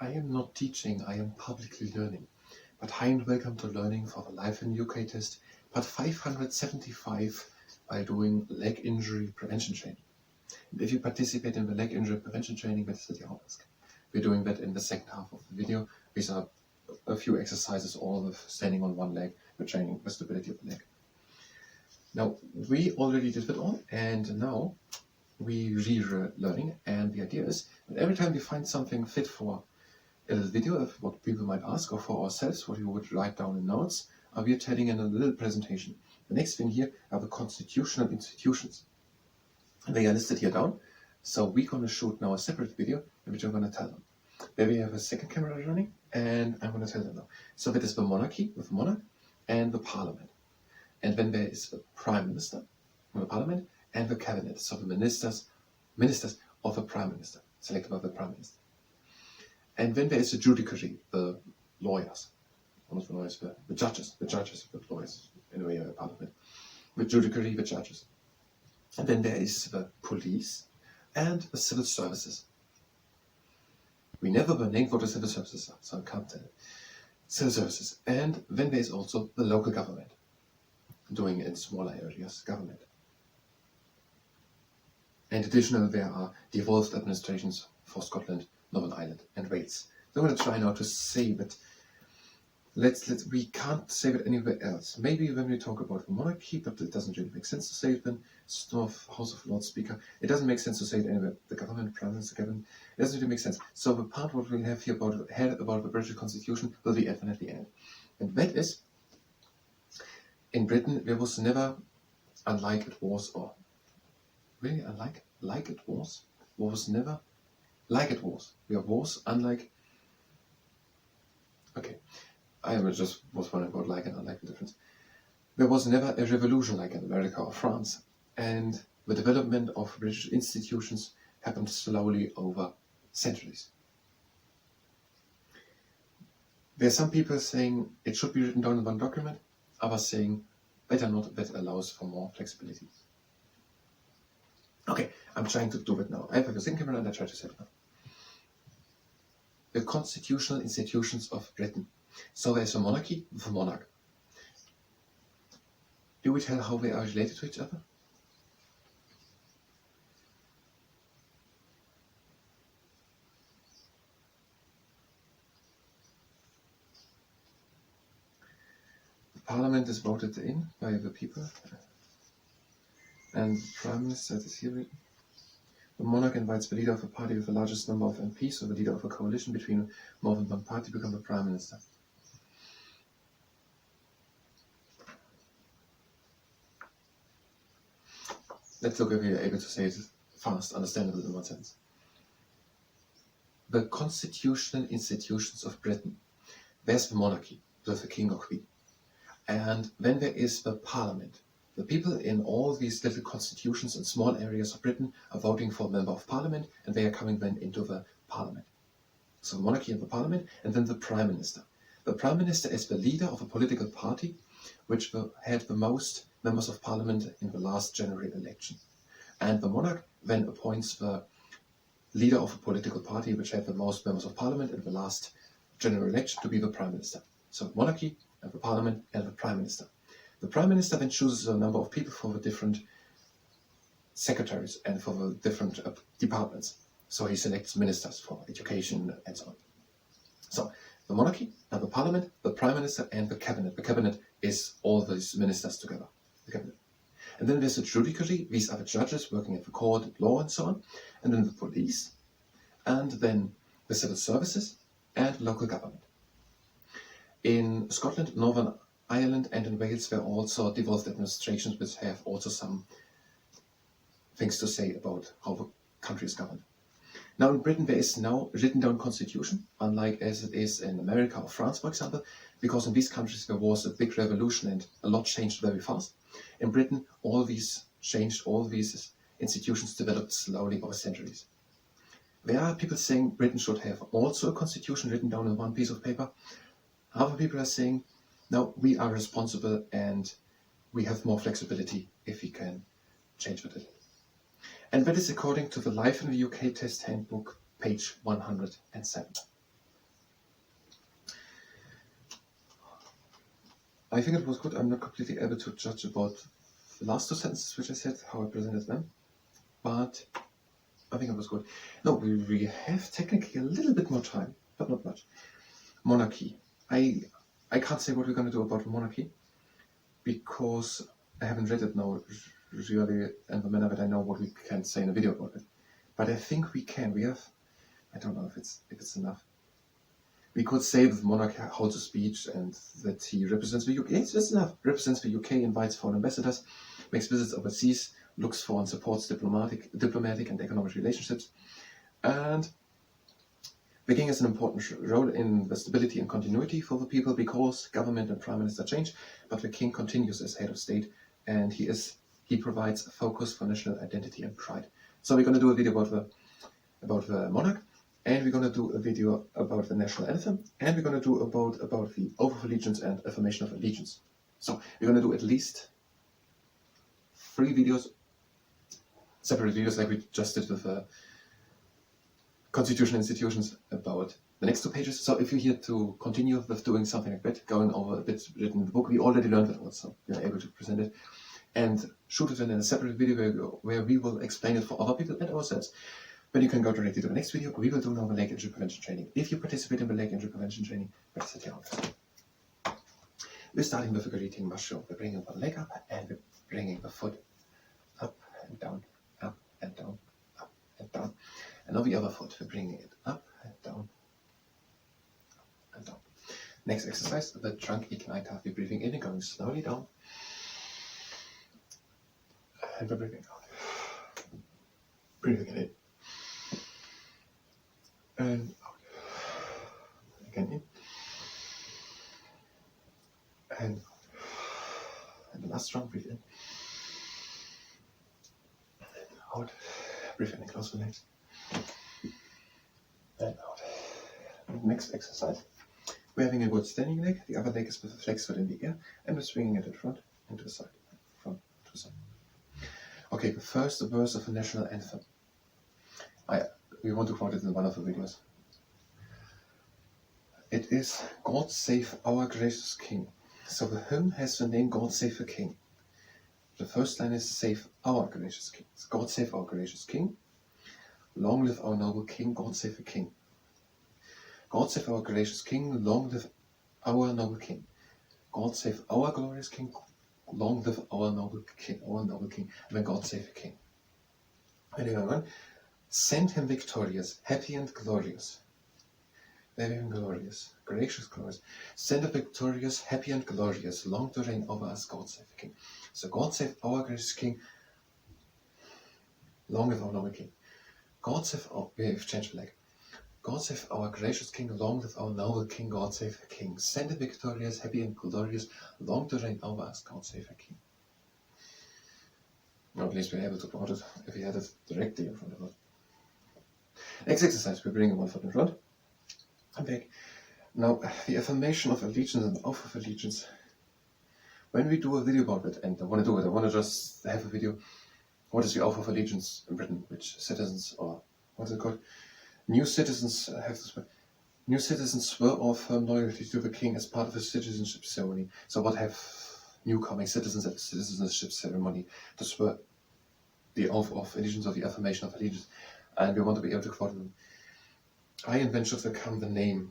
I am not teaching, I am publicly learning. But hi and welcome to Learning for the Life in UK test, part 575 by doing leg injury prevention training. And if you participate in the leg injury prevention training, that is the task. We're doing that in the second half of the video. These are a few exercises, all of standing on one leg, the training the stability of the leg. Now, we already did that all, and now we re-learning, and the idea is that every time we find something fit for a little video of what people might ask, or for ourselves, what we would write down in notes, we are telling in a little presentation. The next thing here are the constitutional institutions. They are listed here down, so we're going to shoot now a separate video in which I'm going to tell them. There we have a second camera running, and I'm going to tell them now. So that is the monarchy, with the monarch, and the parliament. And then there is the prime minister, the parliament, and the cabinet, so the ministers of the prime minister, selected by the prime minister. And then there is the judiciary, the lawyers, not the lawyers, the judges, the lawyers, in a way, the parliament. The judiciary, the judges. And then there is the police and the civil services. We never were named what the civil services are, so I can't tell it. Civil services. And then there is also the local government, doing in smaller areas government. And additional, there are devolved administrations for Scotland, Northern Ireland, and Wales. So I'm going to try now to say that we can't say it anywhere else. Maybe when we talk about the monarchy, but it doesn't really make sense to say it then. House of Lords Speaker. It doesn't make sense to say it anywhere. The government, Prime Minister, Cabinet. It doesn't really make sense. So the part what we have here about the British Constitution will be definitely end. And that is, in Britain, there was never, unlike it was, or really unlike, like it was never, like it was. There was, unlike, okay, I just was wondering about like and unlike the difference. There was never a revolution like in America or France, and the development of British institutions happened slowly over centuries. There are some people saying it should be written down in one document, others saying better not, that allows for more flexibility. Okay, I'm trying to do it now. I have a second camera and I try to set it up. The constitutional institutions of Britain. So there's a monarchy with a monarch. Do we tell how they are related to each other? The parliament is voted in by the people, and the prime minister is here written. The monarch invites the leader of a party with the largest number of MPs, so the leader of a coalition between more than one party, become the prime minister. Let's look if we are able to say it fast, understandable in one sentence. The constitutional institutions of Britain. There's the monarchy, with the king or queen. And then there is the parliament. The people in all these little constitutions and small areas of Britain are voting for a member of parliament, and they are coming then into the parliament. So the monarchy and the parliament, and then the prime minister. The prime minister is the leader of a political party which had the most members of parliament in the last general election. And the monarch then appoints the leader of a political party which had the most members of parliament in the last general election to be the prime minister. So monarchy and the parliament and the prime minister. The prime minister then chooses a number of people for the different secretaries and for the different departments. So he selects ministers for education and so on. So the monarchy and the parliament, the prime minister and the cabinet. The cabinet is all these ministers together. The cabinet. And then there's the judiciary. These are the judges working at the court, at law and so on. And then the police. And then the civil services and local government. In Scotland, Northern Ireland and in Wales there are also devolved administrations which have also some things to say about how the country is governed. Now in Britain there is now written down constitution, unlike as it is in America or France, for example, because in these countries there was a big revolution and a lot changed very fast. In Britain all these changed, all these institutions developed slowly over centuries. There are people saying Britain should have also a constitution written down on one piece of paper. Other people are saying, no, we are responsible and we have more flexibility if we can change it. And that is according to the Life in the UK Test Handbook, page 107. I think it was good. I'm not completely able to judge about the last two sentences which I said, how I presented them, but I think it was good. No, we have technically a little bit more time, but not much. Monarchy. I can't say what we're going to do about monarchy, because I haven't read it now really in the manner that I know what we can say in a video about it. But I think we can. We have, I don't know if it's enough. We could say that the monarch holds a speech and that he represents the UK. Yes, that's enough. Represents the UK, invites foreign ambassadors, makes visits overseas, looks for and supports diplomatic and economic relationships. And the king has an important role in the stability and continuity for the people, because government and prime minister change, but the king continues as head of state, and he provides a focus for national identity and pride. So we're going to do a video about the monarch, and we're going to do a video about the national anthem, and we're going to do about the oath of allegiance and affirmation of allegiance. So we're going to do at least 3 videos, separate videos, like we just did with constitutional institutions, about the next 2 pages. So if you're here to continue with doing something like that, going over a bit written in the book, we already learned that also. We are able to present it and shoot it in a separate video where we will explain it for other people and ourselves. But you can go directly to the next video. We will do now the leg injury prevention training. If you participate in the leg injury prevention training, let's sit down first. We're starting with a greeting muscle. We're bringing one leg up and we're bringing the foot up and down, up and down, up and down. And now the other foot, we're bringing it up and down, up and down. Next exercise, the trunk igniter. We're breathing in and going slowly down. And we're breathing out. Breathing in. And out. Again in. And out. And the last round, breathe in. And out. Breathe in and close the legs. And out. And next exercise. We're having a good standing leg. The other leg is with a flex foot in the air. And we're swinging it in front and to the side. Front to the side. Okay, the first verse of the national anthem. We want to quote it in one of the videos. It is God Save Our Gracious King. So the hymn has the name God Save the King. The first line is Save Our Gracious King. It's God Save Our Gracious King. Long live our noble King, God Save the King. God save our gracious King, long live our noble King. God save our glorious King, long live our noble King, and then God save the King. And going on. Send him victorious, happy and glorious. Happy and glorious, gracious, glorious. Send him victorious, happy and glorious, long to reign over us, God save the King. So God save our gracious King, long live our noble King. God save our, we have changed the leg. God save our gracious King, long live our noble King, God save the King. Send him victorious, happy and glorious, long to reign over us, God save the King. Or at least we're able to quote it if we had it directly in front of us. Next exercise, we're bringing one foot in front and back. Now, the affirmation of allegiance and oath of allegiance. When we do a video about it, and I want to just have a video, what is the oath of allegiance in Britain, which citizens, or what's it called? New citizens have to swear. New citizens swear of firm loyalty to the king as part of a citizenship ceremony. So what have newcoming citizens at the citizenship ceremony to swear the oath of allegiance, or the affirmation of allegiance? And we want to be able to quote them. I and when should become the name.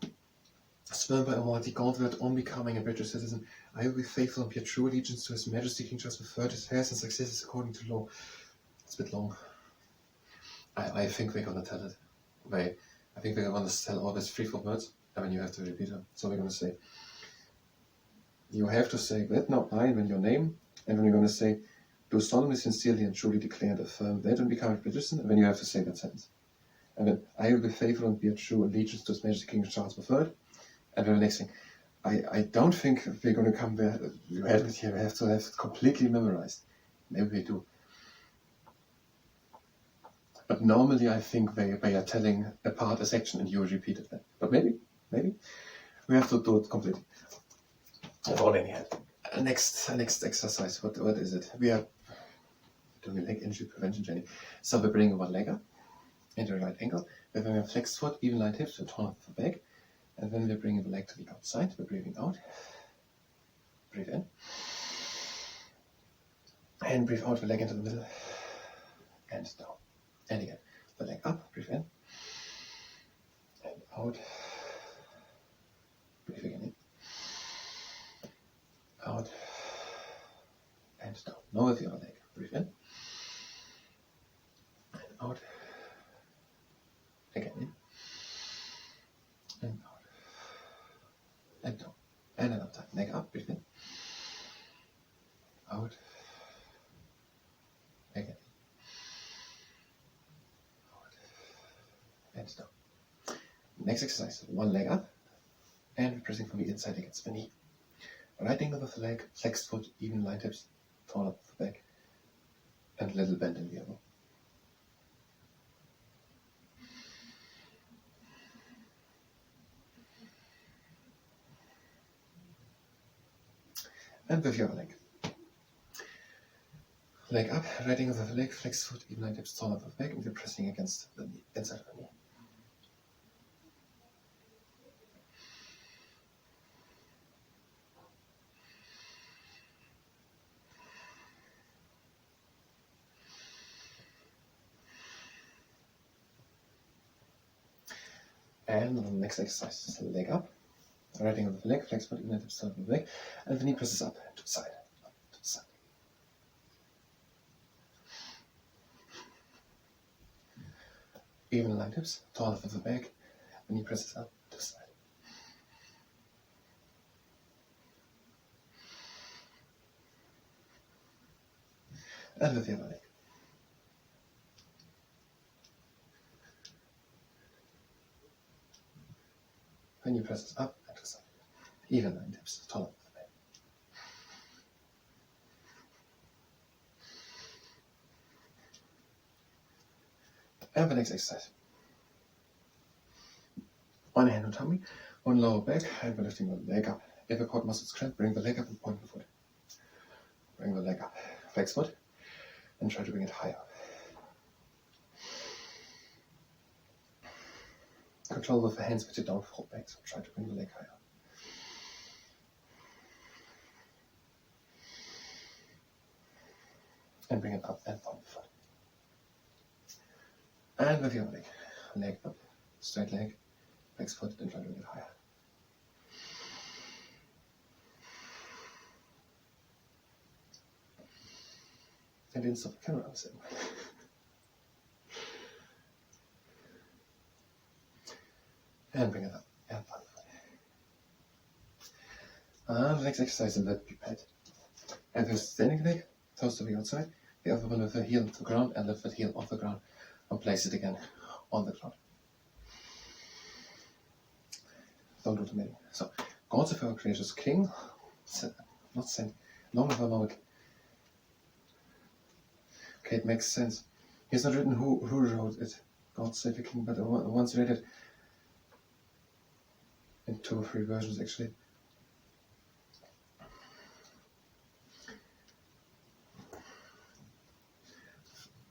Sworn by Almighty God that on becoming a British citizen, I will be faithful and bear true allegiance to His Majesty King Charles III, his heirs and successors according to law. It's a bit long. I think we're going to tell it. I think we're going to tell all these 3-4 words, and then you have to repeat them. So we're going to say, you have to say that now I and when your name, and then we're going to say, do solemnly, sincerely, and truly declare and affirm that and become a British citizen, and then you have to say that sentence. And then I will be faithful and bear true allegiance to His Majesty King Charles III. And then the next thing, I don't think we're going to come there. You had it here. We have to have it completely memorized. Maybe we do. But normally I think they are telling a part, a section, and you repeat it then. But maybe we have to do it completely. All in here. Next exercise. What is it? We are doing leg injury prevention training. So we're bringing one leg up into a right angle. We're having a flexed foot, even line hips, and turn off the back. And then we're bringing the leg to the outside. We're breathing out. breathe in. And breathe out, the leg into the middle. And down. And again, the leg up, breathe in. And out. Breathe again in. Out. And down. Now with the other leg. Breathe in. And out. Again in. And out. And down. And another time. Leg up, breathe in. Out. Again. Out. And down. Next exercise. One leg up. And we're pressing from the inside against the knee. Right angle with the leg, flexed foot, even line tips, tall up the back, and little bend in the elbow. And with your leg. Leg up, right angle with the leg, flexed foot, even line tips, tall up the back, and we're pressing against the knee, inside of the knee. And the next exercise is leg up, right angle with the leg, flex foot, even tips, tall up the leg, and the knee presses up to the side, up to the side. Even line tips, tall up the back, the knee presses up to the side. And with the other leg. When you press it up and to the side. Even line tips, tall up the back. And the next exercise. One hand on tummy, one lower back, and we're lifting the leg up. If the quad muscles cramp, bring the leg up and point the foot. Bring the leg up, flex foot, and try to bring it higher. Control with the hands with your down fall back, so try to bring the leg higher. And bring it up and point the foot. And with your leg. Leg up, straight leg, flex foot, and try to bring it higher. I didn't stop the camera, I was saying. And bring it up and point the foot. And the next exercise is the pipette. And with standing leg, toes to the outside, the other one with the heel to the ground, and lift the heel off the ground and place it again on the ground. Don't do the middle. So, God's of our gracious King, not sent, long of our Lord. Okay, it makes sense. He's not written who wrote it, God save the King, but I once read it in 2 or 3 versions actually.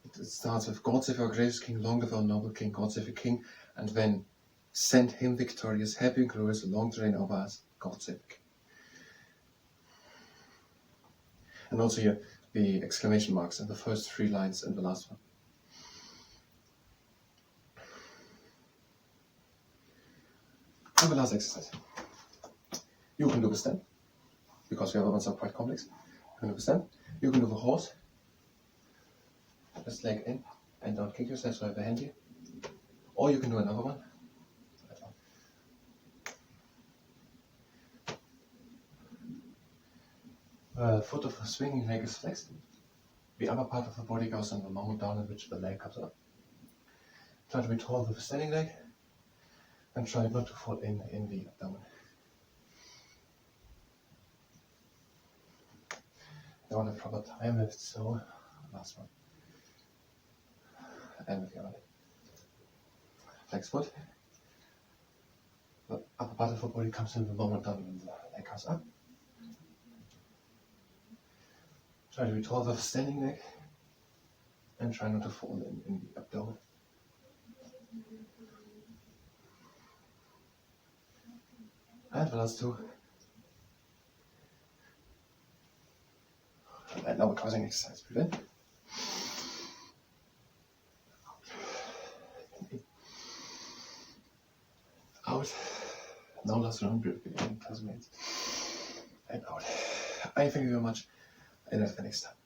It starts with God save our gracious King, long live our noble King, God save the King, and then send him victorious, happy and glorious, long to reign over us, God save the King. And also here, the exclamation marks in the first 3 lines and the last one. And the last exercise. You can do the stand, because the other ones are quite complex. You can do the stand. You can do the horse. Just leg in and don't kick yourself, so I have a hand here. Or you can do another one. Foot of the swinging leg is flexed. The upper part of the body goes on the moment down in which the leg comes up. Try to be tall with the standing leg and try not to fall in the abdomen. You want a proper time lift, so last one. And with the other leg. Flex foot. The upper part of the body comes in the moment down when the leg comes up. Try to be tall with the standing leg and try not to fall in the abdomen. And the last 2. And now we're closing exercise. Breathe in. Out. Now last round, breathe in. Close your hands. And out. I thank you very much, and until next time.